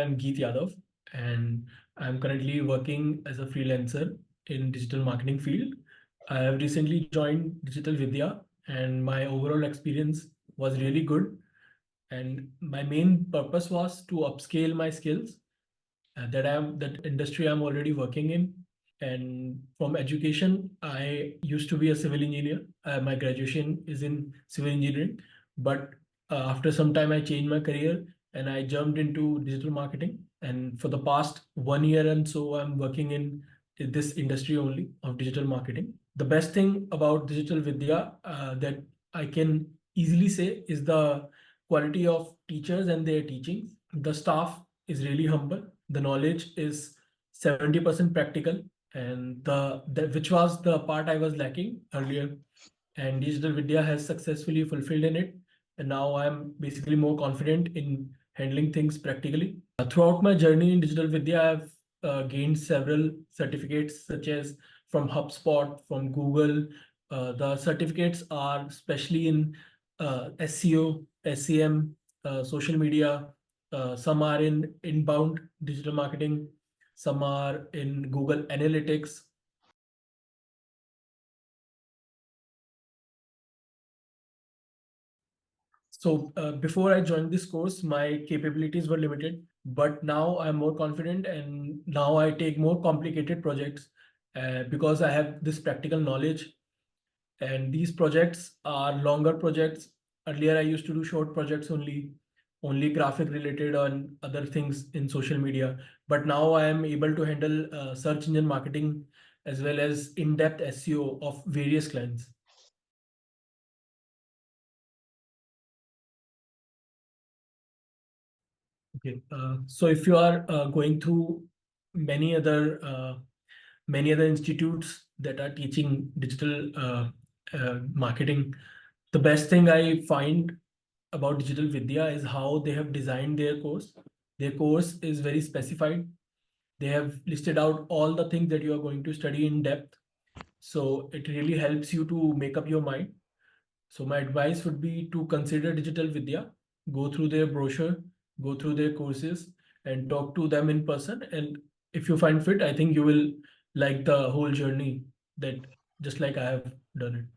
I'm Geet Yadav, and I'm currently working as a freelancer in digital marketing field. I have recently joined Digital Vidya, and my overall experience was really good. And my main purpose was to upscale my skills that industry I'm already working in. And from education, I used to be a civil engineer. My graduation is in civil engineering, but after some time, I changed my career and I jumped into digital marketing. And for the past 1 year and so, I'm working in this industry only of digital marketing. The best thing about Digital Vidya that I can easily say is the quality of teachers and their teachings. The staff is really humble. The knowledge is 70% practical, and the which was the part I was lacking earlier. And Digital Vidya has successfully fulfilled in it. And now I'm basically more confident in handling things practically. Throughout my journey in Digital Vidya, I've gained several certificates, such as from HubSpot, from Google. The certificates are especially in SEO, SEM, social media. Some are in inbound digital marketing. Some are in Google Analytics. So before I joined this course, my capabilities were limited, but now I'm more confident and now I take more complicated projects because I have this practical knowledge. And these projects are longer projects. Earlier, I used to do short projects only graphic related on other things in social media. But now I am able to handle search engine marketing as well as in-depth SEO of various clients. Okay, so if you are going through many other uh, many other institutes that are teaching digital marketing, the best thing I find about Digital Vidya is how they have designed their course. Their course is very specified. They have listed out all the things that you are going to study in depth. So it really helps you to make up your mind. So my advice would be to consider Digital Vidya, go through their brochure, go through their courses, and talk to them in person. And if you find fit, I think you will like the whole journey that just like I have done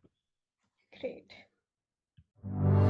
it. Great.